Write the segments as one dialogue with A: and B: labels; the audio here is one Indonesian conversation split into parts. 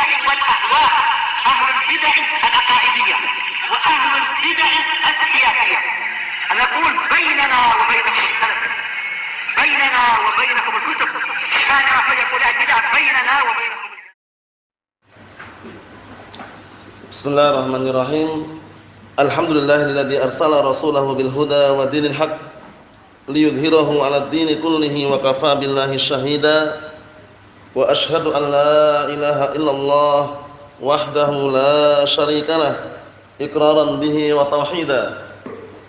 A: البدع والأهواء، أهل البدع العقائدية وأهل البدع السياسية. نقول بيننا وبينكم السلف، بيننا وبينكم الكتب، كان فيقول البدع بيننا وبينكم.
B: Bismillahirrahmanirrahim. Alhamdulillahilladzi arsala rasulahu bil huda wa dinil haq liyudhhirahu 'alad dini kullihi wa kafaa billahi shahida. Wa asyhadu an la ilaha illallah wahdahu la syarikalah iqraran bihi wa tauhida.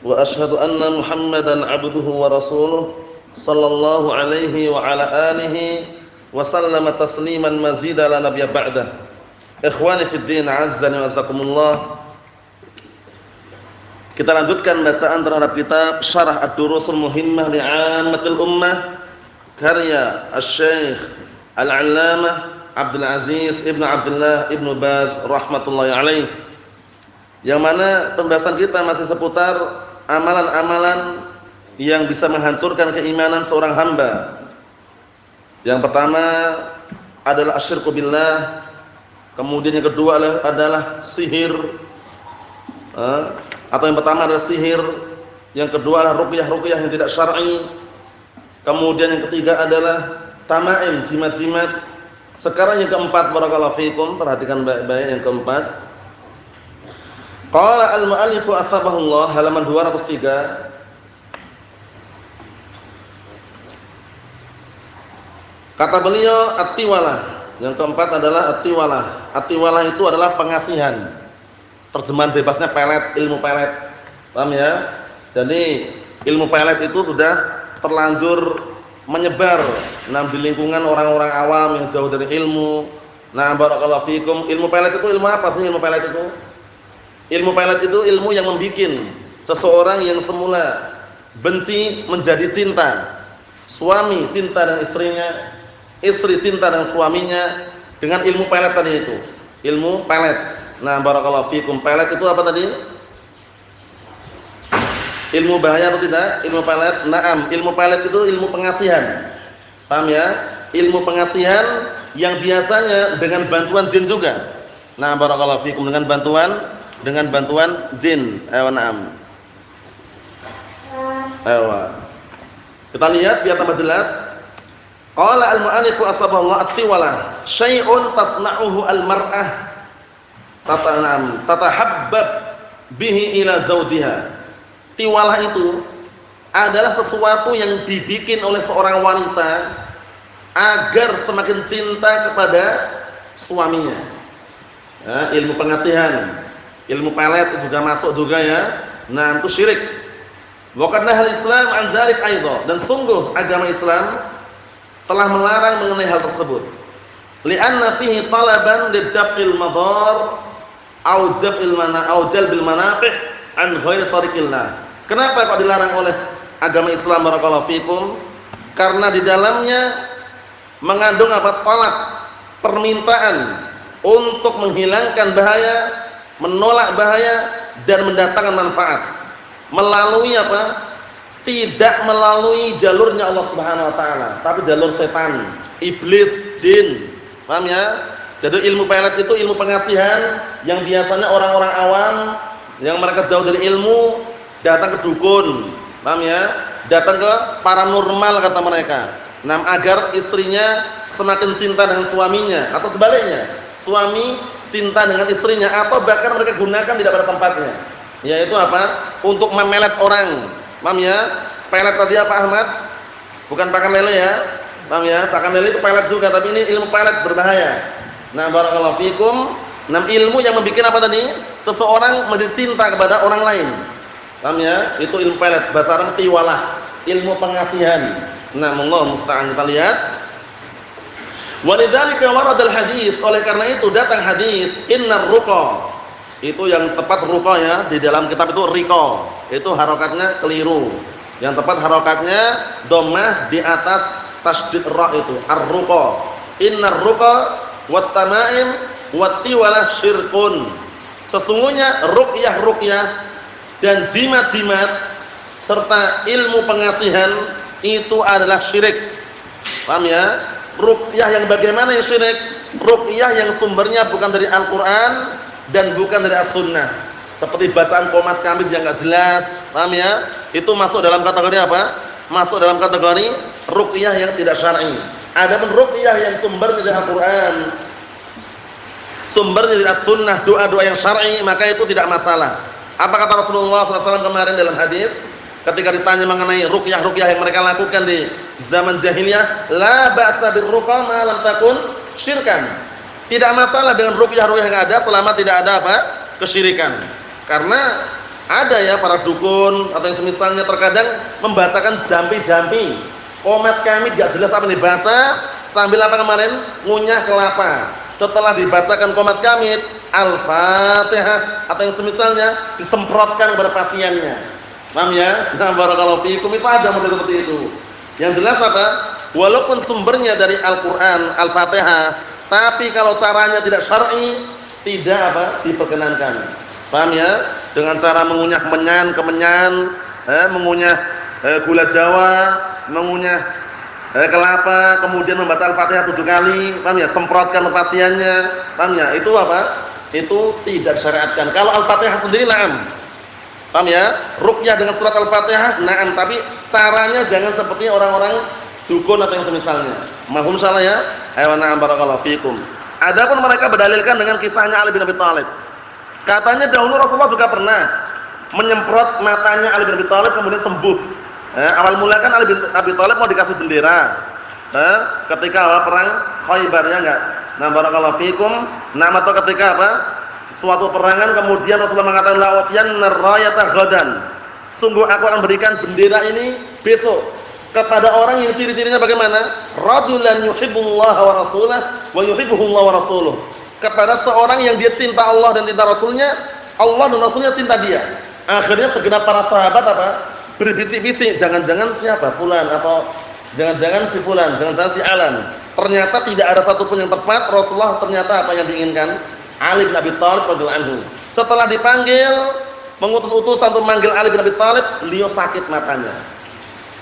B: Wa asyhadu anna Muhammadan 'abduhu wa rasuluh sallallahu alaihi wa ala alihi wa sallama tasliman mazida la nabiyya ba'dah. Ikhwani fid din, azzani wa azzakumullah. Kita lanjutkan bacaan terhadap kitab Syarah Ad-Durusul Muhimmah li 'Ammatil Ummah karya Asy-Syaikh Al-'Allamah Abdul Aziz Ibnu Abdullah Ibnu Baz rahmatullahi alaih. Yang mana pembahasan kita masih seputar amalan-amalan yang bisa menghancurkan keimanan seorang hamba. Yang pertama adalah asyirku billah. Kemudian yang kedua adalah sihir, atau yang pertama adalah sihir, yang kedua adalah ruqyah yang tidak syar'i, kemudian yang ketiga adalah tamaim, jimat-jimat. Sekarang yang keempat, barakallahu fikum, perhatikan baik-baik yang keempat. Qala al-mu'allifu asbahullah, halaman 203. Kata beliau at-tiwalah. Yang keempat adalah at-tiwalah. At-tiwalah itu adalah pengasihan. Terjemahan bebasnya pelet, ilmu pelet. Paham ya? Jadi ilmu pelet itu sudah terlanjur menyebar di lingkungan orang-orang awam yang jauh dari ilmu. Nah, barakallahu fikum. Ilmu pelet itu ilmu apa sih ilmu pelet itu? Ilmu pelet itu ilmu yang membuat seseorang yang semula benci menjadi cinta. Suami cinta dengan istrinya, istri cinta dengan suaminya dengan ilmu pelet tadi itu. Ilmu pelet. Nah, barakallahu fikum. Pelet itu apa tadi? Ilmu bahaya atau tidak? Ilmu pelet. Naam, ilmu pelet itu ilmu pengasihan. Paham ya? Ilmu pengasihan yang biasanya dengan bantuan jin juga. Nah, barakallahu fikum, dengan bantuan jin. Naam. Kita lihat biar tambah jelas. Qala al-mu'allifu asbahullah at-tiwalah syai'un tasna'uhu al-mar'ah tatahabbab bihi ila zawjiha. Tiwalah itu adalah sesuatu yang dibikin oleh seorang wanita agar semakin cinta kepada suaminya. Ya, ilmu pengasihan, ilmu pelet juga masuk juga ya. Nah, itu syirik. Wa qad nahal Islam an dzalik aidan, dan sungguh agama Islam telah melarang mengenai hal tersebut. Li'anna fihi talaban lidaf'il madar au jalbil manafi' an ghairi tariqillah. Kenapa kok dilarang oleh agama Islam, barakallahu fikum? Karena di dalamnya mengandung apa? Talab, permintaan untuk menghilangkan bahaya, menolak bahaya dan mendatangkan manfaat. Melalui apa? Tidak melalui jalurnya Allah Subhanahu wa taala, tapi jalur setan, iblis, jin. Paham ya? Jadi ilmu pelet itu ilmu pengasihan yang biasanya orang-orang awam yang mereka jauh dari ilmu datang ke dukun. Paham ya? Datang ke paranormal kata mereka. Nah, agar istrinya semakin cinta dengan suaminya atau sebaliknya, suami cinta dengan istrinya, atau bahkan mereka gunakan tidak pada tempatnya. Yaitu apa? Untuk memelet orang. Paham ya? Pelet tadi apa Ahmad? Bukan pakan lele ya. Paham ya? Pakan lele itu pelet juga, tapi ini ilmu pelet berbahaya. Nah, barakallahu fikum. Nah, ilmu yang membuat apa tadi? Seseorang menjadi cinta kepada orang lain. Paham ya? Itu ilmu pelet, bahasa Arab tiwalah, ilmu pengasihan. Nah, Allah musta'an. Kita lihat. Walidzalika waradal hadis, oleh karena itu datang hadis innar ruqa. Itu yang tepat ruqa ya, di dalam kitab itu riqa. Itu harokatnya keliru. Yang tepat harokatnya dhammah di atas tasydid ra itu, ar-ruqa. Innar ruqa wat tamaim wat tiwalah syirkun. Sesungguhnya ruqyah dan jimat-jimat serta ilmu pengasihan itu adalah syirik. Paham ya? Ruqyah yang bagaimana yang syirik? ruqyah yang sumbernya bukan dari Al-Qur'an dan bukan dari As-Sunnah. Seperti bacaan qomat kamit yang enggak jelas, paham ya? Itu masuk dalam kategori apa? Masuk dalam kategori ruqyah yang tidak syar'i. Adapun ruqyah yang sumbernya dari Al-Qur'an, sumbernya dari As-Sunnah, doa-doa yang syar'i, maka itu tidak masalah. Apa kata Rasulullah SAW kemarin dalam hadis ketika ditanya mengenai ruqyah-ruqyah yang mereka lakukan di zaman jahiliyah, la ba'sa birruqa ma lam takun syirkan. Tidak masalah dengan ruqyah-ruqyah yang ada selama tidak ada apa? Kesyirikan. Karena ada ya para dukun atau yang semisalnya terkadang membacakan jampi-jampi, qomat kamit enggak jelas apa yang dibaca, sambil apa kemarin? Ngunyah kelapa. Setelah dibacakan qomat kamit, Al-Fatihah atau yang semisalnya disemprotkan kepada pasiennya. Paham ya? Nah, barakallahu fiikum, itu ada model seperti itu. Yang jelas apa? Walaupun sumbernya dari Al-Qur'an, Al-Fatihah, tapi kalau caranya tidak syar'i, tidak apa? Diperkenankan. Paham ya? Dengan cara mengunyah kemenyan, mengunyah gula Jawa, mengunyah kelapa, kemudian membaca Al-Fatihah 7 kali, paham ya? Semprotkan ke pasiennya, paham ya? Itu apa? Itu tidak syariatkan. Kalau Al-Fatihah sendiri na'am. Paham ya? Ruqyah dengan surat Al-Fatihah na'am, tapi caranya jangan seperti orang-orang dukun atau yang semisalnya. Mahum salah ya? Ayo na'am barakallahu fikum. Adapun mereka berdalilkan dengan kisahnya Ali bin Abi Thalib. Katanya dahulu Rasulullah juga pernah menyemprot matanya Ali bin Abi Thalib kemudian sembuh. Awal mula kan Ali bin Abi Thalib mau dikasih bendera. Ketika awal perang Khaybar ya enggak? Nah barakallahu fikum. Nah atau ketika apa? Suatu perangan kemudian Rasulullah mengatakan la'utiyanna rayata ghadan. Sungguh aku akan berikan bendera ini besok kepada orang yang ciri-cirinya bagaimana? Rajulan yuhibbullaha wa rasulahu wa yuhibbuhullahu wa rasuluhu. Kepada seorang yang dia cinta Allah dan cinta Rasulnya, Allah dan Rasulnya cinta dia. Akhirnya segenap para sahabat apa? Berbisik-bisik, jangan-jangan siapa? Fulan atau jangan-jangan si fulan, jangan-jangan si alan. Ternyata tidak ada satupun yang tepat. Rasulullah ternyata apa yang diinginkan? Ali bin Abi Thalib radhiyallahu anhu. Setelah dipanggil, mengutus utusan untuk memanggil Ali bin Abi Thalib, beliau sakit matanya.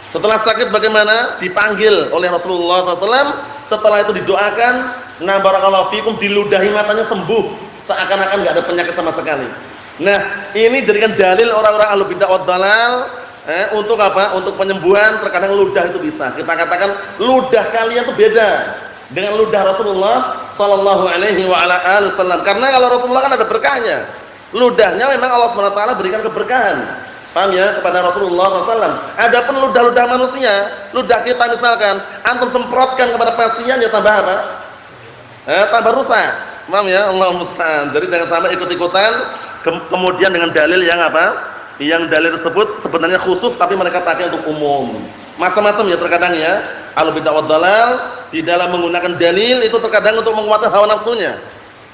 B: Setelah sakit bagaimana? Dipanggil oleh Rasulullah SAW. Setelah itu didoakan, nah barakallahu fikum, diludahi matanya sembuh, seakan-akan enggak ada penyakit sama sekali. Nah, ini jadikan dalil orang-orang ahlu bidah wad dhalal untuk apa? Untuk penyembuhan. Terkadang ludah itu bisa. Kita katakan ludah kalian itu beda dengan ludah Rasulullah sallallahu alaihi wa ala alihi wasallam. Karena kalau Rasulullah kan ada berkahnya. Ludahnya memang Allah Subhanahu wa taala berikan keberkahan. Paham ya? Kepada Rasulullah SAW. Adapun ludah-ludah manusia, ludah kita misalkan, antum semprotkan kepada pasien ya tambah apa? Tambah rusak. Paham ya? Allah musta'an. Jadi jangan sampai ikut-ikutan kemudian dengan dalil yang apa? Yang dalil tersebut sebenarnya khusus tapi mereka pakai untuk umum. Macam-macam ya terkadang ya. Al-bidah wad dhalal di dalam menggunakan dalil itu terkadang untuk menguatkan hawa nafsunya.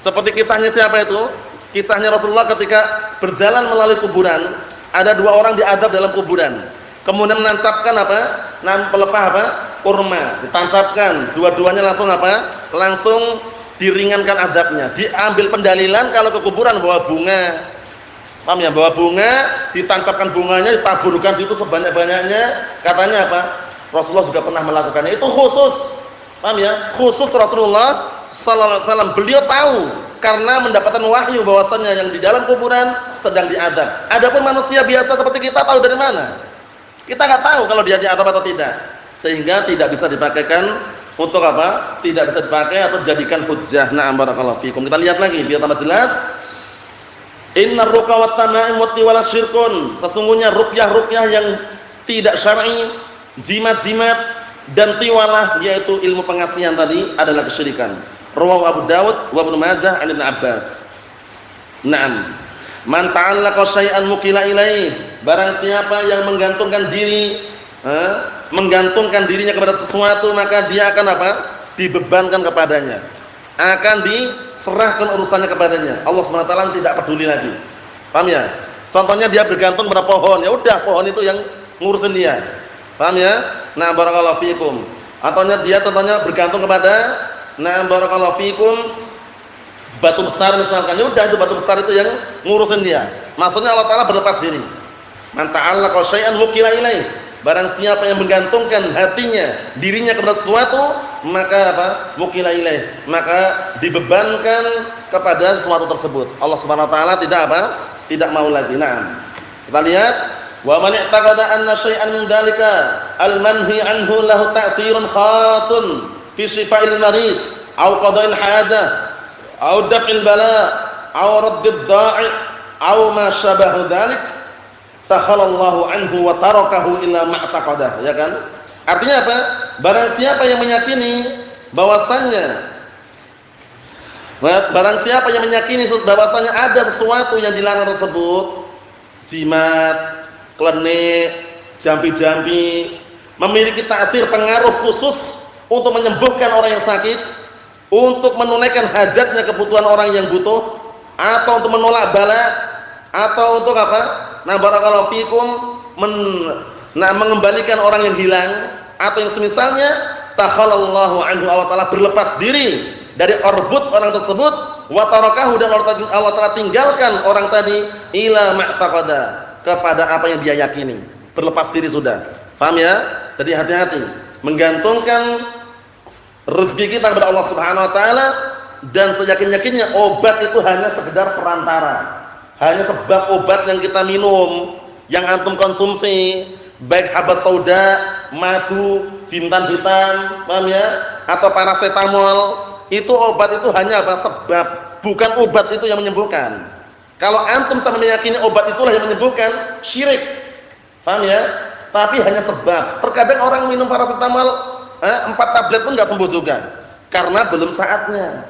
B: Seperti kisahnya siapa itu? Kisahnya Rasulullah ketika berjalan melalui kuburan. Ada 2 orang diadab dalam kuburan. Kemudian menancapkan apa? Pelepah apa? Kurma. Ditancapkan. Dua-duanya langsung apa? Langsung diringankan adabnya. Diambil pendalilan kalau ke kuburan bawa bunga. Paham ya? Bawa bunga, ditancapkan bunganya, ditaburkan situ sebanyak-banyaknya. Katanya apa? Rasulullah juga pernah melakukannya. Itu khusus. Paham ya? Khusus Rasulullah sallallahu alaihi wasallam. Beliau tahu karena mendapatkan wahyu bahwasannya yang di dalam kuburan sedang diadab. Adapun manusia biasa seperti kita tahu dari mana? Kita enggak tahu kalau dia diadab atau tidak. Sehingga tidak bisa dipakaikan untuk apa? Tidak bisa dipakai atau dijadikan hujjah. Na'am barakallahu fikum. Kita lihat lagi biar tambah jelas. Innar ruqa wat tama'im wat tiwala syirkun. Sesungguhnya ruqyah-ruqyah yang tidak syar'i, jimat-jimat dan tiwalah yaitu ilmu pengasihan tadi adalah kesyirikan. Rawahu Abu Dawud wa Ibnu Majah an Ibnu Abbas. Naam. Man ta'allaqa syai'an mukila ilaih. Barang siapa yang menggantungkan diri, menggantungkan dirinya kepada sesuatu, maka dia akan apa? Dibebankan kepadanya. Akan diserahkan urusannya kepadanya. Allah Subhanahu wa taala tidak peduli lagi. Paham ya? Contohnya dia bergantung pada pohon, ya udah pohon itu yang ngurusin dia. Paham ya? Nah, barakallahu fikum. Atau dia contohnya bergantung kepada barakallahu fikum batu besar misalkan. Ya udah itu batu besar itu yang ngurusin dia. Maksudnya Allah taala berlepas diri. Man ta'allaqa syai'an wukila ilaih. Barang siapa yang menggantungkan hatinya, dirinya kepada sesuatu, maka apa? Wukila ilaih, maka dibebankan kepada sesuatu tersebut. Allah Subhanahu wa taala tidak apa? Tidak mau lagi. Naam. Kita lihat, wa man i'taqada anna syai'an min dzalika al-manhi anhu lahu ta'sirun khasun fi shifa'il marid aw qada'il hajah aw daf'il bala aw raddid da'i aw ma syabahu dzalik takhalallahu anhu wa tarakahu ila ma'taqadah, ya kan? Artinya apa? Barang siapa yang meyakini bahwasannya ada sesuatu yang dilarang tersebut, jimat, klenik, jampi-jampi, memiliki ta'sir pengaruh khusus untuk menyembuhkan orang yang sakit, untuk menunaikan hajatnya, kebutuhan orang yang butuh, atau untuk menolak bala, atau untuk apa? Nah, barakallahu fikum, mengembalikan orang yang hilang, atau yang semisalnya, takhalallahu anhu, Allah Ta'ala berlepas diri dari orbit orang tersebut, wa tarakahu, dan Allah Ta'ala tinggalkan orang tadi ila ma'taqada, kepada apa yang dia yakini, berlepas diri sudah. Paham ya? Jadi hati-hati menggantungkan rezeki kita kepada Allah Subhanahu wa taala, dan seyakin-yakinnya obat itu hanya sekedar perantara, hanya sebab obat yang kita minum, yang antum konsumsi, baik habat sauda, madu, jintan hitam, paham ya, atau paracetamol, itu obat itu hanya apa? Sebab, bukan obat itu yang menyembuhkan. Kalau antum sama meyakini obat itulah yang menyembuhkan, syirik. Paham ya? Tapi hanya sebab. Terkadang orang minum paracetamol 4 tablet pun enggak sembuh juga, karena belum saatnya.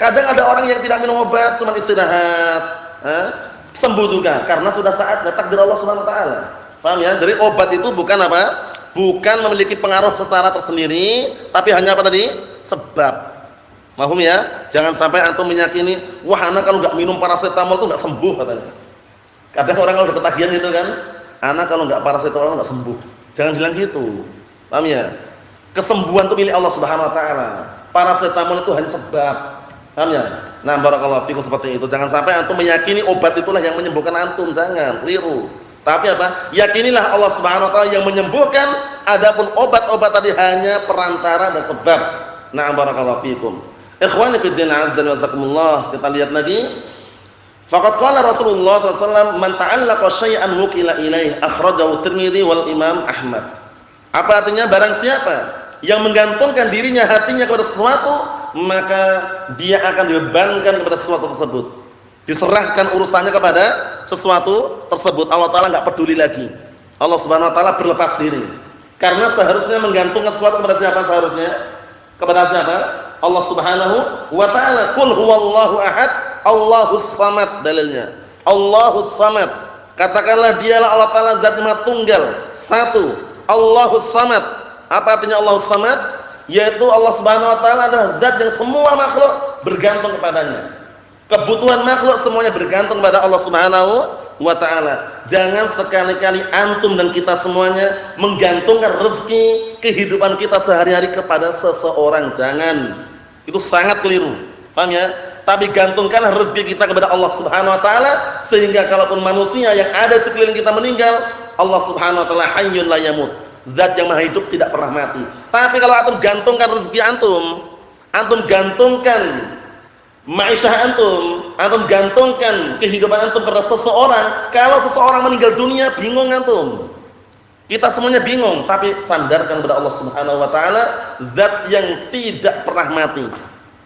B: Kadang ada orang yang tidak minum obat, cuma istirahat, sembuh juga karena sudah saatnya, takdir Allah Subhanahu wa taala. Paham ya? Jadi obat itu bukan apa? Bukan memiliki pengaruh secara tersendiri, tapi hanya apa tadi? Sebab. Mahum ya? Jangan sampai antum meyakini, wah anak kalau enggak minum paracetamol itu enggak sembuh katanya. Kadang orang kalau udah ketagihan gitu kan, anak kalau enggak paracetamol enggak sembuh. Jangan bilang gitu. Paham ya? Kesembuhan itu milik Allah Subhanahu wa taala. Paracetamol itu hanya sebab. Paham ya? Nah, barakallahu fikum, seperti itu. Jangan sampai antum meyakini obat itulah yang menyembuhkan antum, jangan, keliru. Tapi apa? Yakinilah Allah Subhanahu wa taala yang menyembuhkan, adapun obat-obat tadi hanya perantara dan sebab. Nah, barakallahu fikum. Ikhwani fid din, azza wa jazakumullah. Kita lihat lagi. Faqad qala Rasulullah sallallahu alaihi wasallam, "Man ta'allaqa syai'an wukila ilaih." Akhrajahu Tirmidzi wal Imam Ahmad. Apa artinya? Barang siapa yang menggantungkan dirinya, hatinya kepada sesuatu, maka dia akan dibebankan kepada sesuatu tersebut. Diserahkan urusannya kepada sesuatu tersebut. Allah Ta'ala enggak peduli lagi. Allah Subhanahu wa taala berlepas diri. Karena seharusnya menggantungkan sesuatu kepada siapa seharusnya? Kepada siapa? Allah Subhanahu wa taala. Qul huwallahu ahad, Allahus samad, dalilnya. Allahus samad. Katakanlah dialah Allah Ta'ala zat yang maha tunggal, satu. Allahus samad. Apa artinya Allahus samad? Yaitu Allah Subhanahu wa taala adalah zat yang semua makhluk bergantung kepadanya. Kebutuhan makhluk semuanya bergantung kepada Allah Subhanahu wa taala. Jangan sekali-kali antum dan kita semuanya menggantungkan rezeki kehidupan kita sehari-hari kepada seseorang. Jangan. Itu sangat keliru. Paham ya? Tapi gantungkanlah rezeki kita kepada Allah Subhanahu wa taala, sehingga kalaupun manusia yang ada di sekeliling kita meninggal, Allah Subhanahu wa taala hayyun la yamut. Zat yang maha hidup, tidak pernah mati. Tapi kalau antum gantungkan rezeki antum gantungkan ma'isyah antum gantungkan kehidupan antum pada seseorang, kalau seseorang meninggal dunia, bingung antum. Kita semuanya bingung, tapi sandarkan kepada Allah Subhanahu wa taala, zat yang tidak pernah mati,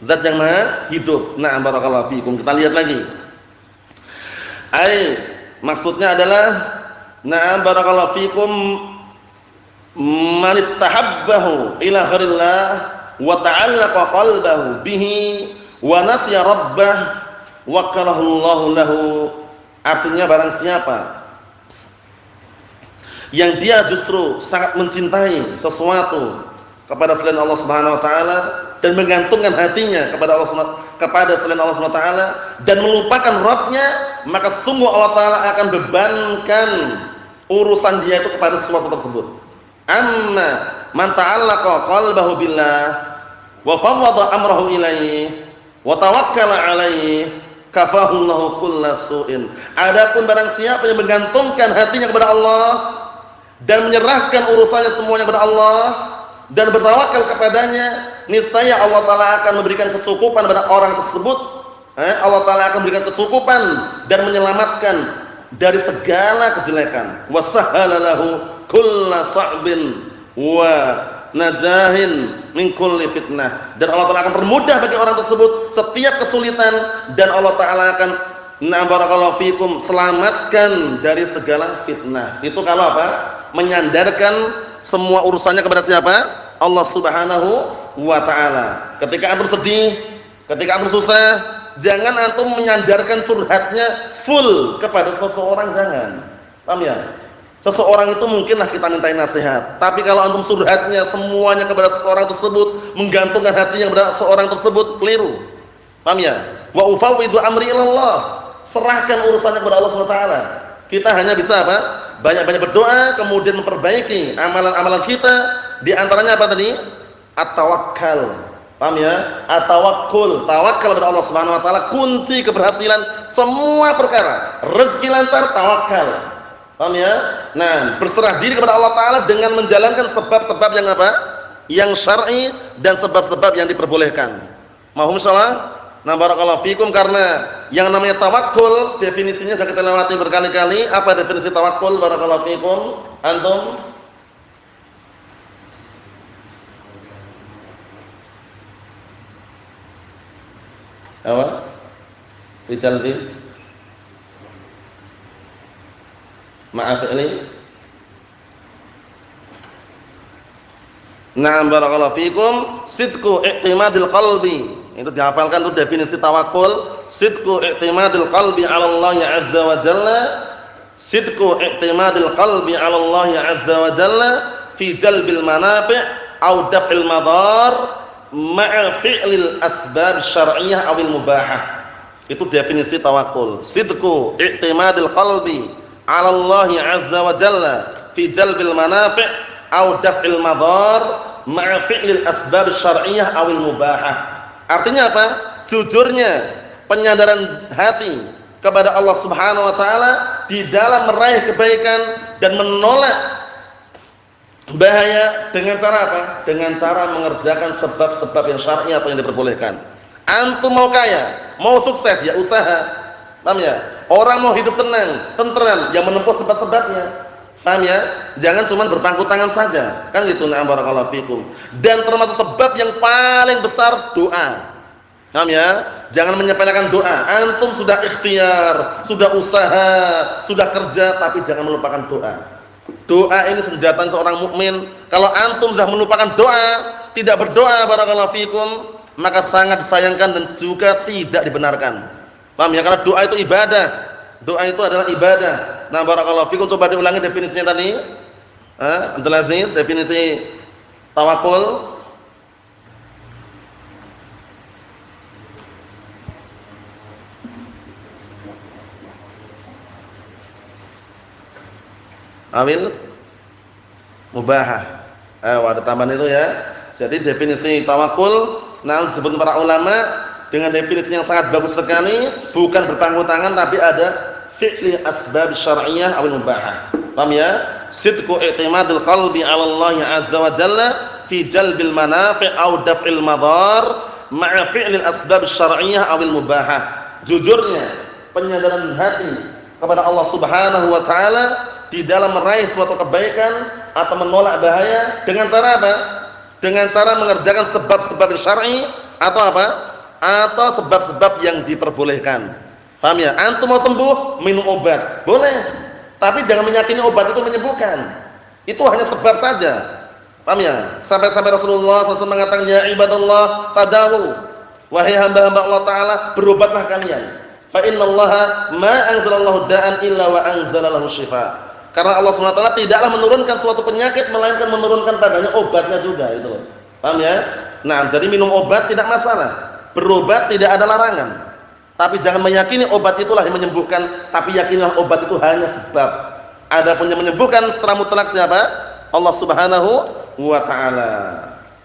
B: zat yang maha hidup. Nah, barakallahu fikum. Kita lihat lagi. Maksudnya adalah, nah, barakallahu fikum, man ittahabbahu ila ghairillah wa ta'allaqa qalbahu bihi wa nasiya rabbah wakalahu Allahu lahu. Artinya barang siapa yang dia justru sangat mencintai sesuatu kepada selain Allah Subhanahu wa taala dan menggantungkan hatinya kepada selain Allah Subhanahu wa taala dan melupakan Rabbnya, maka sungguh Allah taala akan bebankan urusan dia itu kepada sesuatu tersebut. Amma man ta'allaqa qalbahu billah wa fawwada amrahu ilaihi wa tawakkala alaihi kafahu Allahu kulla su'in. Adapun barang siapa yang menggantungkan hatinya kepada Allah dan menyerahkan urusannya semuanya kepada Allah, dan bertawakal kepadanya, niscaya Allah Ta'ala akan memberikan kecukupan pada orang tersebut. Allah Ta'ala akan memberikan kecukupan dan menyelamatkan dari segala kejelekan. Wasahhala lahu kulla sa'bin wa najahin min kulli fitnah. Dan Allah Ta'ala akan permudah bagi orang tersebut setiap kesulitan, dan Allah Ta'ala akan barakallahu fikum selamatkan dari segala fitnah. Itu kalau apa? Menyandarkan semua urusannya kepada siapa? Allah Subhanahu wa Ta'ala. Ketika antum sedih, ketika antum susah, jangan antum menyandarkan curhatnya full kepada seseorang, jangan. Paham ya? Seseorang itu mungkinlah kita mintain nasihat, tapi kalau antum curhatnya semuanya kepada seseorang tersebut, menggantungkan hatinya kepada seseorang tersebut, keliru. Paham ya? Wa ufawwidu amri ilallah. Serahkan urusannya kepada Allah Subhanahu wa Ta'ala. Kita hanya bisa apa? Banyak-banyak berdoa, kemudian memperbaiki amalan-amalan kita. Di antaranya apa tadi? At-tawakkal. Paham ya? At-tawakkul, tawakal kepada Allah Subhanahu wa Ta'ala, kunci keberhasilan semua perkara. Rezeki lancar, tawakal. Paham ya? Nah, berserah diri kepada Allah Ta'ala dengan menjalankan sebab-sebab yang apa? Yang syar'i dan sebab-sebab yang diperbolehkan. Mahum insyaallah. Nah, barakallahu fikum, karena yang namanya tawakkul definisinya sudah kita lewati berkali-kali. Apa definisi tawakkul? Barakallahu fikum. Antum? Apa? Fi jalbi ma'a fi'li. Na'am barakallahu fikum. Sidqu i'timadil qalbi. Itu dihafalkan tuh definisi tawakkul. Sidqu i'timadil qalbi 'ala Allah azza wa jalla. Sidqu i'timadil qalbi 'ala Allah azza wa jalla fi jalbil manafi' aw daf'il madar ma'a fi'lil asbab syar'iyyah awil mubahah. Itu definisi tawakkul. Sidqu i'timadil qalbi 'ala Allah azza wa jalla fi jalbil manafi' aw daf'il madar ma'a fi'lil asbab syar'iyyah awil mubahah. Artinya apa? Jujurnya penyadaran hati kepada Allah Subhanahu wa Ta'ala di dalam meraih kebaikan dan menolak bahaya dengan cara apa? Dengan cara mengerjakan sebab-sebab yang syar'i atau yang diperbolehkan. Antum mau kaya, mau sukses, ya usaha. Paham ya? Orang mau hidup tenang, tenteram, ya menempuh sebab-sebabnya. Paham ya? Jangan cuma berpangku tangan saja. Kan gitu, na'am barakallahu fikum. Dan termasuk sebab yang paling besar doa. Paham ya? Jangan menyepelekan doa. Antum sudah ikhtiar, sudah usaha, sudah kerja, tapi jangan melupakan doa. Doa ini senjata seorang mukmin. Kalau antum sudah melupakan doa, tidak berdoa barakallahu fikum, maka sangat disayangkan dan juga tidak dibenarkan. Paham ya? Karena doa itu ibadah. Doa itu adalah ibadah. Nah, barakallahu fikum, coba diulangi definisinya tadi. Abdul Aziz, definisi tawakkul. Awil mubahah. Ada tambahan itu ya. Jadi definisi tawakkul, nah disebut para ulama dengan definisi yang sangat bagus sekali, bukan berpangku tangan tapi ada fi'li asbab syar'iyyah awil mubahah. Paham ya? Sidqu i'timadil qalbi 'ala Allah azza wa jalla fi jalbil manafi' aw daf'il madar ma'a fi'lil asbab syar'iyyah awil mubahah. Jujurnya penyadaran hati kepada Allah Subhanahu wa Ta'ala di dalam meraih suatu kebaikan atau menolak bahaya dengan cara apa? Dengan cara mengerjakan sebab-sebab syar'i atau apa? Atau sebab-sebab yang diperbolehkan. Paham ya? Antum mau sembuh, minum obat. Boleh. Tapi jangan meyakini obat itu menyembuhkan. Itu hanya sebab saja. Paham ya? Sampai-sampai Rasulullah SAW mengatakan, ya ibadallah tadawu. Wahai hamba-hamba Allah Ta'ala, berobatlah kalian. Fa innallaha ma anzalallahu da'an illa wa anzalalahu syifa. Karena Allah SWT tidaklah menurunkan suatu penyakit melainkan menurunkan padanya obatnya juga, itu loh. Paham ya? Nah, jadi minum obat tidak masalah. Berobat tidak ada larangan. Tapi jangan meyakini obat itulah yang menyembuhkan, tapi yakinilah obat itu hanya sebab. Adapun yang menyembuhkan secara mutlak siapa? Allah Subhanahu wa Ta'ala.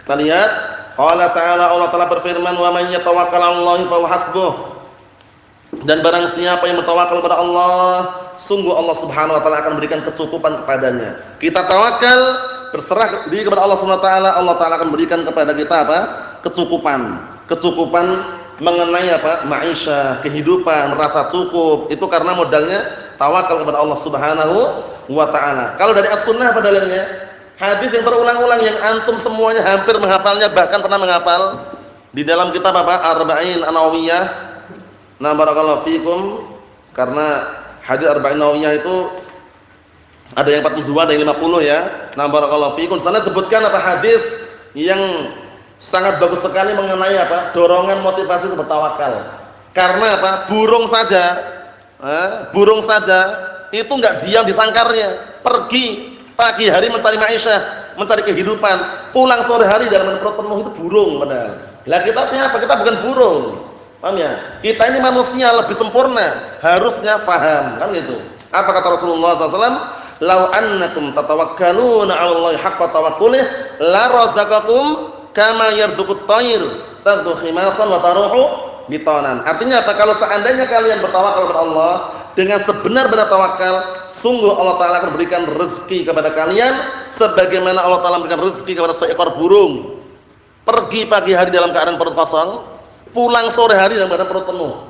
B: Kita lihat, Allah Ta'ala berfirman, "Wa may yatawakkal 'alallahi fa huwa hasbuh." Dan barang siapa yang bertawakal kepada Allah, sungguh Allah Subhanahu wa Ta'ala akan berikan kecukupan kepadanya. Kita tawakal berserah diri kepada Allah Subhanahu wa taala, Allah taala akan berikan kepada kita apa? Kecukupan mengenai apa? Ma'isyah, kehidupan, rasa cukup. Itu karena modalnya tawakal kepada Allah Subhanahu wa taala. Kalau dari as-sunnah apa dalilnya? Hadis yang berulang-ulang yang antum semuanya hampir menghafalnya, bahkan pernah menghafal di dalam kitab apa? Arba'in An-Nawawiyah. Nah, barakallahu fikum, karena hadis Arba'in An-Nawawiyah itu ada yang 42, ada yang 50 ya. Nah, barakallahu fikum. Sana sebutkan apa hadis yang sangat bagus sekali mengenai apa? Dorongan motivasi untuk bertawakal. Karena apa? Burung saja itu enggak diam di sangkarnya, pergi pagi hari mencari ma'isyah, mencari kehidupan, pulang sore hari dalam perut penuh. Itu burung padahal. Lah kita siapa? Kita bukan burung. Paham ya? Kita ini manusia lebih sempurna, harusnya paham kan gitu. Apa kata Rasulullah SAW? Lau annakum tatawakkaluna 'ala Allahi haqqa tawakkulih la razaqakum kama yarzuqut thair taghdu khimasan wa taruhu bitanan. Artinya apa? Kalau seandainya kalian bertawakal kepada Allah dengan sebenar-benar tawakal, sungguh Allah taala akan berikan rezeki kepada kalian sebagaimana Allah taala memberikan rezeki kepada seekor burung. Pergi pagi hari dalam keadaan perut kosong, pulang sore hari dalam keadaan perut penuh.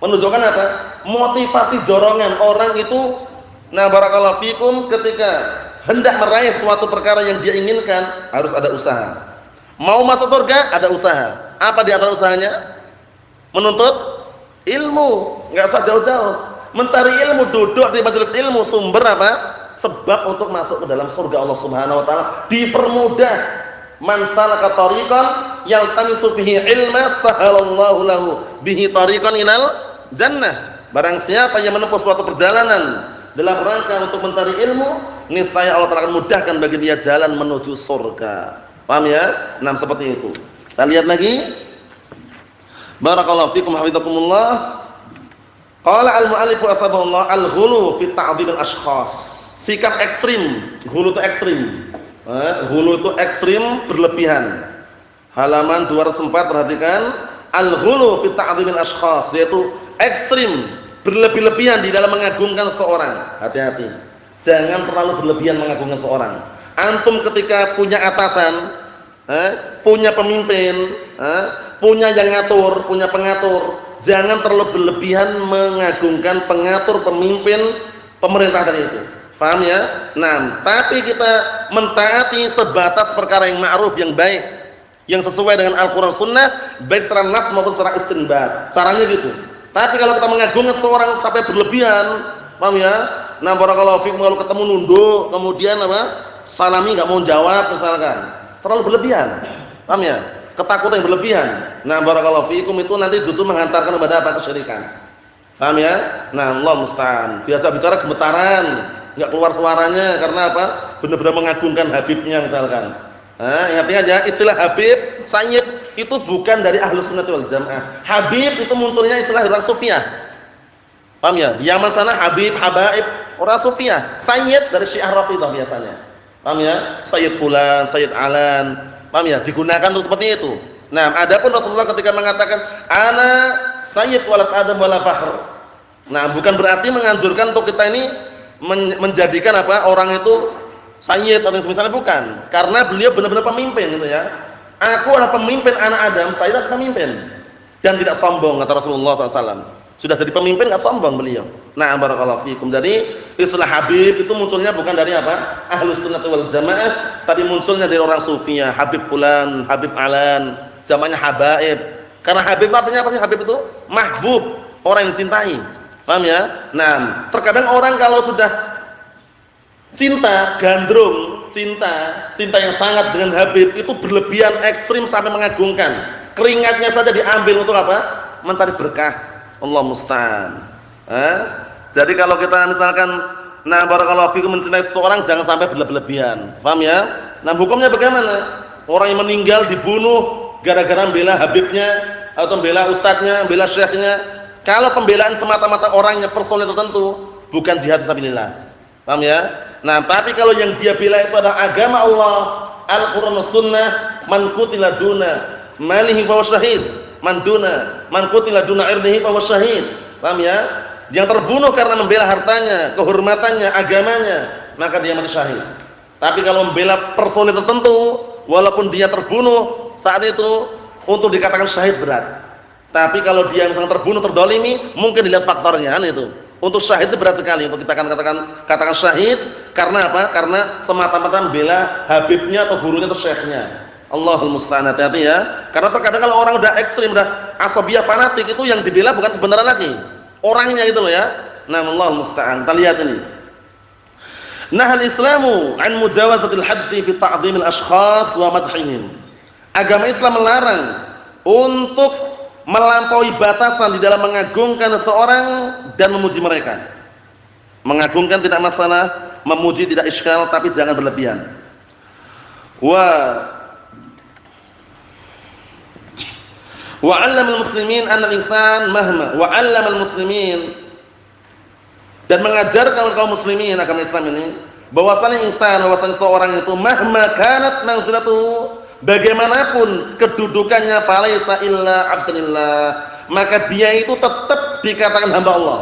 B: Menunjukkan apa? Motivasi dorongan orang itu, nah barakallahu fikum, ketika hendak meraih suatu perkara yang dia inginkan harus ada usaha. Mau masuk surga ada usaha. Apa di antara usahanya? Menuntut ilmu. Enggak usah jauh-jauh. Mencari ilmu, duduk di majelis ilmu, sumber apa? Sebab untuk masuk ke dalam surga Allah Subhanahu wa taala. Dipermudah. Man salaka tariqan yaltamisu fihi ilma sahalallahu lahu bihi tariqan ilal jannah. Barang siapa yang menempuh suatu perjalanan dalam rangka untuk mencari ilmu, niscaya Allah akan mudahkan bagi dia jalan menuju surga. Paham ya? Nah, seperti itu. Kita lihat lagi. Barakallahu fikum hafizakumullah. Qala al-mu'allif asbahullah al-ghulu fi ta'dhim al-ashkhas. Sikap ekstrim. Ghulu itu ekstrim. Ghulu itu ekstrim, berlebihan. Halaman 204 perhatikan. Al-ghulu fi ta'dhim al-ashkhas, yaitu ekstrim, berlebih-lebihan di dalam mengagungkan seorang. Hati-hati. Jangan terlalu berlebihan mengagungkan seorang. Antum ketika punya atasan, punya pemimpin, punya yang ngatur, punya pengatur, jangan terlalu berlebihan mengagungkan pengatur, pemimpin, pemerintah dari itu. Faham ya? Nah, tapi kita mentaati sebatas perkara yang ma'ruf, yang baik, yang sesuai dengan Al-Qur'an Sunnah, baik secara nas maupun secara istinbat. Caranya gitu. Tapi kalau kita mengagungkan seorang sampai berlebihan, paham ya? Nah, barakallahu fikum, kalau ketemu nunduk, kemudian apa? Salami enggak mau jawab misalkan. Terlalu berlebihan. Paham ya? Ketakutan yang berlebihan. Nah, barakallahu fikum, itu nanti justru menghantarkan kepada apa? Kesyirikan. Paham ya? Nah, Allah musta'an. Diajak bicara gemetaran, enggak keluar suaranya karena apa? Benar-benar mengagungkan Habibnya misalkan. Ingat ya, istilah Habib, Sayyid itu bukan dari Ahlus Sunnah wal Jamaah. Habib itu munculnya istilah orang Sufiyah. Paham ya? Di Yaman sana Habib, Habaib, orang Sufiyah. Sayyid dari Syiah Rafidhah biasanya. Paham ya? Sayyid fulan, Sayyid alan. Paham ya? Digunakan untuk seperti itu. Nah, adapun Rasulullah ketika mengatakan ana Sayyid walad Adam wala fakhr. Nah, bukan berarti menganjurkan untuk kita ini menjadikan apa? Orang itu Sayyid atau misalnya, bukan. Karena beliau benar-benar pemimpin gitu ya. Aku adalah pemimpin anak Adam, Sayyid adalah pemimpin. Dan tidak sombong kata Rasulullah SAW. Sudah jadi pemimpin enggak sombong beliau. Nah, barakallahu fikum. Jadi istilah Habib itu munculnya bukan dari apa? Ahlus Sunnah wal Jamaah, tapi munculnya dari orang Sufiyah. Habib fulan, Habib alan, zamannya Habaib. Karena Habib artinya apa sih Habib itu? Mahbub, orang yang dicintai. Paham ya? Nah, terkadang orang kalau sudah cinta gandrung, cinta yang sangat dengan Habib itu berlebihan ekstrim sampai mengagungkan. Keringatnya saja diambil untuk apa? Mencari berkah. Allah musta'an. Jadi kalau kita misalkan, nah barakallahu fikum, mencintai seseorang jangan sampai berlebihan. Paham ya? Nah, hukumnya bagaimana? Orang yang meninggal dibunuh gara-gara membela Habibnya atau membela ustadznya, membela syekhnya. Kalau pembelaan semata-mata orangnya, personil tertentu, bukan jihad fisabilillah. Paham ya? Nah, tapi kalau yang dia bela itu adalah agama Allah, Al-Qur'an Sunnah, man qutila duna malihi fa syahid. Man qutila duna irdihi fa syahid. Paham ya? Yang terbunuh karena membela hartanya, kehormatannya, agamanya, maka dia mati syahid. Tapi kalau membela personil tertentu, walaupun dia terbunuh saat itu, untuk dikatakan syahid berat. Tapi kalau dia misalnya terbunuh, terdolimi, mungkin dilihat faktornya, kan itu. Untuk syahid itu berat sekali. Untuk kita katakan syahid, karena apa? Karena semata-mata membela habibnya atau gurunya atau syekhnya. Allahul musta'an, hati-hati ya. Karena terkadang kalau orang udah ekstrim, udah asabiyah fanatik, itu yang dibela bukan kebenaran lagi, orangnya itu loh ya. Nah, Allahul musta'an. Kita lihat ini. Nahal Islamu an mujawazatil haddi fi ta'dhimil ashkhas wa madhihim. Agama Islam melarang untuk melampaui batasan di dalam mengagungkan seseorang dan memuji mereka. Mengagungkan tidak masalah, memuji tidak iskal, tapi jangan berlebihan. Wa 'allamal muslimin anna al-insan mahma wa 'allamal muslimin, dan mengajarkan kaum muslimin agama Islam ini bahwasanya seorang itu mahma kanat manzilatuhu, bagaimanapun kedudukannya, falaisa illa abdillah, maka dia itu tetap dikatakan hamba Allah.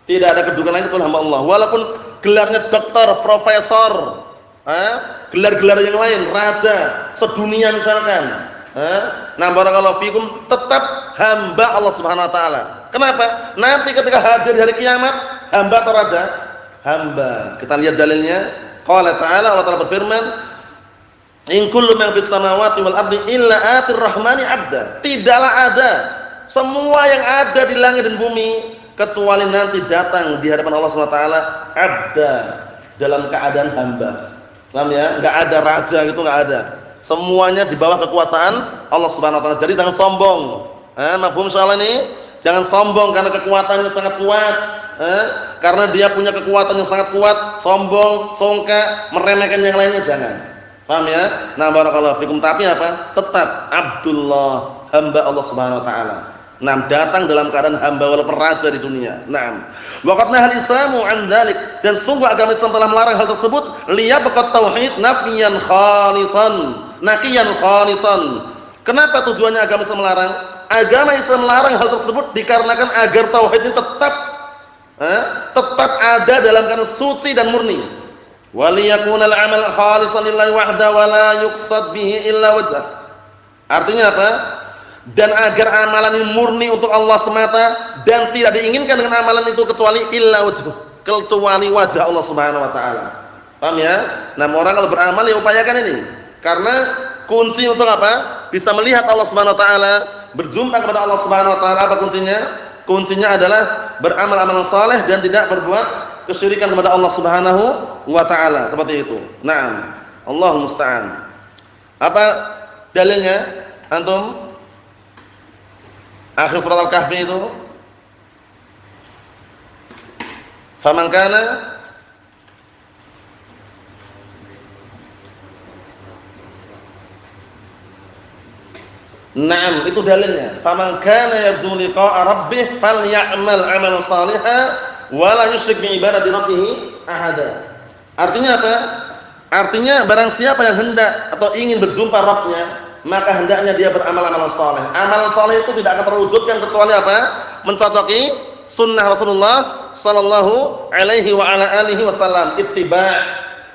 B: Tidak ada kedudukan lain kecuali hamba Allah. Walaupun gelarnya doktor, profesor, gelar-gelar yang lain, raja sedunia misalkan, nah barakallahu fikum, tetap hamba Allah Subhanahu wa taala. Kenapa? Nanti ketika hadir hari kiamat, hamba atau raja? Hamba. Kita lihat dalilnya. Qala ta'ala, Allah Ta'ala berfirman, in kullu man fis samawati wal ardi illa atir rahmani 'abda. Tidaklah ada semua yang ada di langit dan bumi kecuali nanti datang di hadapan Allah Subhanahu wa taala 'abda, dalam keadaan hamba. Paham ya? Enggak ada raja gitu, enggak ada. Semuanya di bawah kekuasaan Allah Subhanahu wa taala. Jadi jangan sombong. Mafhum insyaallah ini? Jangan sombong karena kekuatannya sangat kuat. Karena dia punya kekuatan yang sangat kuat, sombong, songkak, meremehkan yang lainnya, jangan. Paham ya? Nah, barakallahu fikum. Tapi apa? Tetap Abdullah, hamba Allah Subhanahu wa taala. Nah, datang dalam keadaan hamba walaupun raja di dunia. Naam. Wa qad nahal Islamu an dzalik, dan sungguh agama Islam telah melarang hal tersebut, liyabqa tauhid nafiyan khalisan, naqiyan khalisan. Kenapa tujuannya agama Islam melarang? Agama Islam melarang hal tersebut dikarenakan agar tauhid ini tetap ada dalam keadaan suci dan murni. Waliyakunal amal khalisan lillahi wahda wa la yuqsad bihi illa wajhah. Artinya apa? Dan agar amalan ini murni untuk Allah semata dan tidak diinginkan dengan amalan itu kecuali illa wajhah, kecuali wajah Allah Subhanahu wa taala. Paham ya? Nah, orang kalau beramal ya upayakan ini. Karena kunci untuk apa? Bisa melihat Allah Subhanahu wa taala, berjumpa kepada Allah Subhanahu wa taala, apa kuncinya? Kuncinya adalah beramal amalan saleh dan tidak berbuat kesyirikan kepada Allah Subhanahu wa taala, seperti itu. Naam. Allahul musta'an. Apa dalilnya? Antum? Akhir surat Al-Kahfi itu. Faman kana Naam, itu dalilnya. Faman kana yarju liqa'a rabbih falyamal 'amalan shalihan wa la yusyrik bi ibadati rabbih ahada. Artinya apa? Artinya barang siapa yang hendak atau ingin berjumpa Rabbnya, maka hendaknya dia beramal amalan saleh. Amalan saleh itu tidak akan terwujudkan kecuali apa? Mencocoki sunnah Rasulullah sallallahu alaihi wa ala alihi wasallam, ittiba'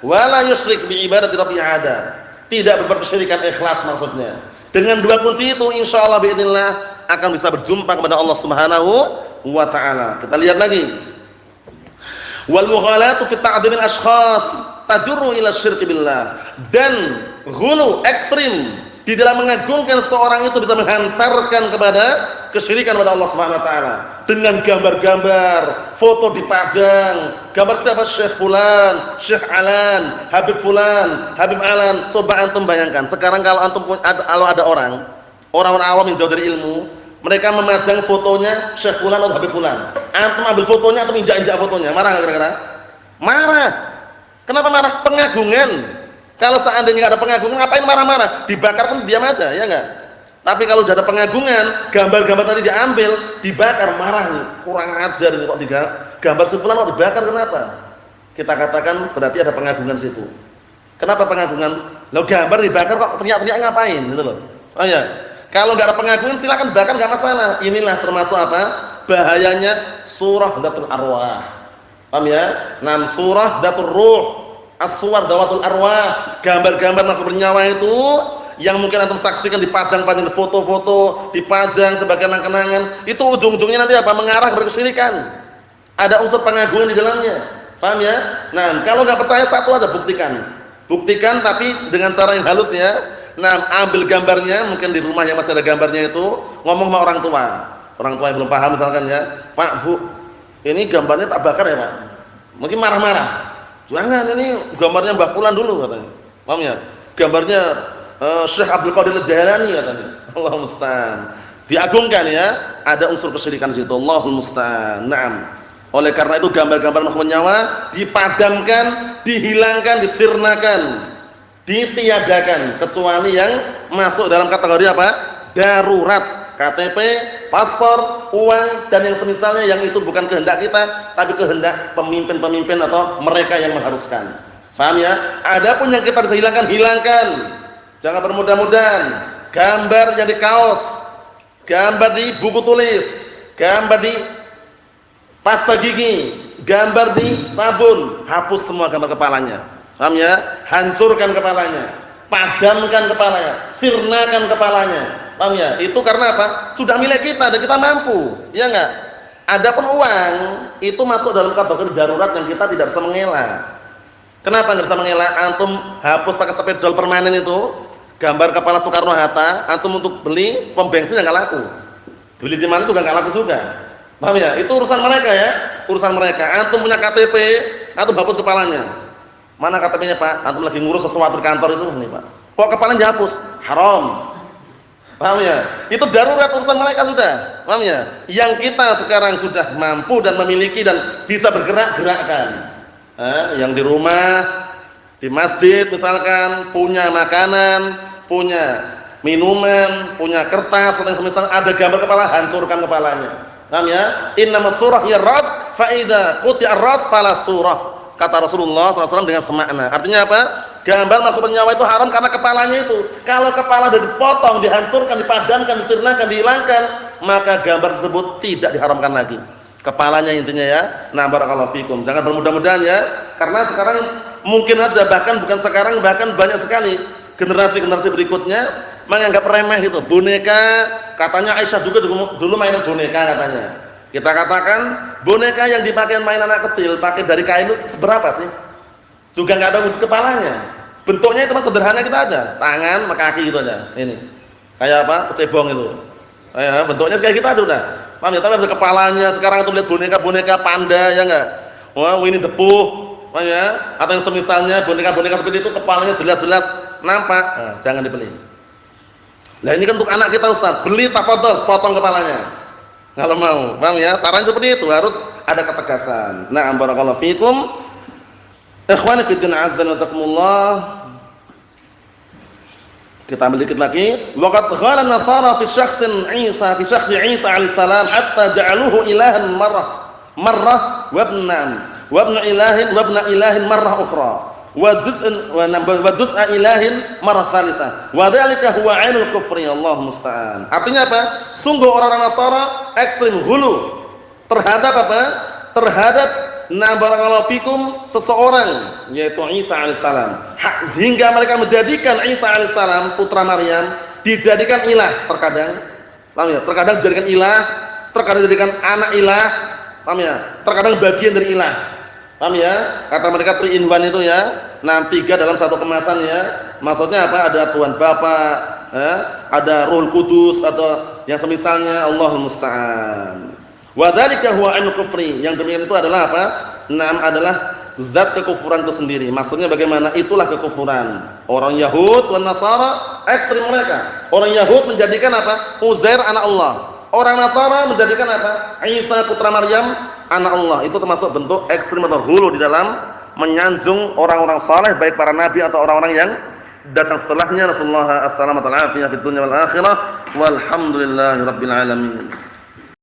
B: wa la yusyrik bi ibadati rabbih ahada. Tidak berbuat kesyirikan, ikhlas maksudnya. Dengan dua kunci itu insyaallah biidznillah akan bisa berjumpa kepada Allah Subhanahu wa taala. Kita lihat lagi. Wal mughalatu fi ta'dhimil ashkhas tajurru ila syirki billah. Dan ghulu, ekstrim di dalam mengagungkan seorang itu bisa menghantarkan kepada kesyirikan kepada Allah Subhanahu wa taala. Dengan gambar-gambar, foto dipajang, gambar siapa? Syekh fulan, Syekh Alan, Habib fulan, Habib Alan. Coba antum bayangkan, sekarang kalau antum kalau ada orang awam yang jauh dari ilmu, mereka memajang fotonya Syekh fulan atau Habib fulan. Antum ambil fotonya atau injak-injak fotonya, marah enggak kira-kira? Marah. Kenapa marah? Pengagungan. Kalau seandainya enggak ada pengagungan, ngapain marah-marah? Dibakar pun diam aja, ya enggak? Tapi kalau sudah ada pengagungan, gambar-gambar tadi diambil, dibakar, marah nih. Kurang ajar ini kok gambar si fulan kok dibakar, kenapa? Kita katakan berarti ada pengagungan situ. Kenapa pengagungan? Lalu gambar dibakar kok teriak-teriak ngapain gitu loh. Oh ya. Kalau enggak ada pengagungan silakan bakar, enggak masalah. Inilah termasuk apa? Bahayanya surah Dzatul Arwah. Paham ya? Surah Dzatul Ruh. As-suwar dawatul arwah, gambar-gambar makhluk bernyawa itu yang mungkin antum saksikan dipajang-pajang di foto-foto, dipajang sebagai kenang-kenangan, itu ujung-ujungnya nanti apa? Mengarah kepada kesyirikan. Ada unsur pengagungan di dalamnya. Paham ya? Nah, kalau nggak percaya satu aja buktikan. Buktikan tapi dengan cara yang halus ya. Nah, ambil gambarnya, mungkin di rumah yang masih ada gambarnya itu, ngomong sama orang tua. Orang tua yang belum paham misalkan ya, "Pak, Bu, ini gambarnya tak bakar ya, Pak?" Mungkin marah-marah. "Jangan, ini gambarnya Mbah Fulan dulu," katanya. Paham ya? Gambarnya Syekh Abdul Qadir Al-Jailani katanya. Allahu musta'an. Diagungkan ya, ada unsur kesyirikan di situ. Allahul musta'an. Naam. Oleh karena itu gambar-gambar makhluk nyawa dipadamkan, dihilangkan, disirnakan, ditiadakan kecuali yang masuk dalam kategori apa? Darurat. KTP, paspor, uang dan yang semisalnya yang itu bukan kehendak kita tapi kehendak pemimpin-pemimpin atau mereka yang mengharuskan. Paham ya? Adapun yang kita bisa hilangkan, hilangkan. Jangan bermudah-mudahan. Gambar yang di kaos, gambar di buku tulis, gambar di pasta gigi, gambar di sabun, hapus semua gambar kepalanya. Paham ya? Hancurkan kepalanya, padamkan kepalanya, sirnakan kepalanya. Paham ya? Itu karena apa? Sudah milik kita dan kita mampu, ya enggak? Adapun uang itu masuk dalam kategori darurat yang kita tidak bisa mengelak. Kenapa enggak bisa mengelak? Antum hapus pakai spidol permanen itu, gambar kepala Soekarno Hatta, antum untuk beli pom bensin enggak laku. Beli di mana juga enggak laku juga. Paham ya? Itu urusan mereka ya, urusan mereka. Antum punya KTP, antum hapus kepalanya. Mana KTP-nya, Pak? Antum lagi ngurus sesuatu di kantor itu nih, Pak. Kok kepalanya dihapus? Haram. Paham ya? Itu darurat urusan mereka sudah. Paham ya? Yang kita sekarang sudah mampu dan memiliki dan bisa bergerak, gerakkan. Yang di rumah, di masjid misalkan punya makanan, punya minuman, punya kertas atau yang semisal ada gambar kepala, hancurkan kepalanya. Paham ya? Innamas surah hiya ras fa idza quti'a ras fala surah. Kata Rasulullah SAW dengan semakna. Artinya apa? Gambar makhluk bernyawa itu haram karena kepalanya itu. Kalau kepala sudah dipotong, dihancurkan, dipadamkan, disirnakan, dihilangkan, maka gambar tersebut tidak diharamkan lagi. Kepalanya intinya ya. Nah, barakallahu fikum. Jangan bermudah-mudahan ya. Karena sekarang mungkin aja, bahkan bukan sekarang, bahkan banyak sekali generasi-generasi berikutnya menganggap remeh itu. Boneka, katanya Aisyah juga dulu mainan boneka katanya. Kita katakan boneka yang dipakai main anak kecil, pakai dari kain itu seberapa sih? Juga nggak ada wujud kepalanya. Bentuknya itu mah sederhana kita aja, tangan, kaki gitu aja. Ini kayak apa? Kecebong itu. Bentuknya kayak kita aja udah. Paham ya? Tapi ada kepalanya. Sekarang tuh lihat boneka-boneka panda ya enggak? Wah, Winnie the Pooh, paham ya? Atau yang semisalnya boneka-boneka seperti itu kepalanya jelas-jelas nampak. Nah, jangan dibeli. Nah, ini kan untuk anak kita Ustaz. Beli tafadhol, potong kepalanya. Kalau mau, paham ya? Saran seperti itu harus ada ketegasan. Na'am barakallahu fikum. Ikhwani fi din azza wa jazakumullah. Kita ambil dikit lagi. Waqad ghala an-nasara fi syakhsin Isa, fi syakhsi Isa alaihi salam hatta ja'aluhu ilahan marrah wa ibna ilahin marrah ukhra. Wa juz'a ilahin marrah tsalitsah. Wa dzalika huwa 'ainul kufri. Allahu musta'an. Artinya apa? Sungguh orang-orang Nasara ekstrem hulu terhadap apa? Terhadap barakallahu fikum seseorang yaitu Isa alaihissalam. Hingga mereka menjadikan Isa alaihissalam putra Maryam dijadikan ilah terkadang. Paham ya? Terkadang dijadikan ilah, terkadang dijadikan anak ilah. Paham ya? Terkadang bagian dari ilah. Paham ya? Kata mereka 3 in 1 itu ya. Nah, 3 dalam satu kemasan ya. Maksudnya apa? Ada Tuhan Bapa, ada Ruhul Kudus atau yang semisalnya, Allahul musta'an. Wa dzalika huwa ainul kufri. Yang demikian itu adalah apa? Adalah zat kekufuran itu sendiri. Maksudnya bagaimana? Itulah kekufuran. Orang Yahud dan Nasara ekstrim mereka. Orang Yahud menjadikan apa? Uzair anak Allah. Orang Nasara menjadikan apa? Isa putra Maryam anak Allah. Itu termasuk bentuk ekstrim atau hulu di dalam menyanjung orang-orang saleh baik para nabi atau orang-orang yang datang setelahnya. Rasulullah sallallahu alaihi wasallam fid dunya wal akhirah. Walhamdulillahirabbil alamin.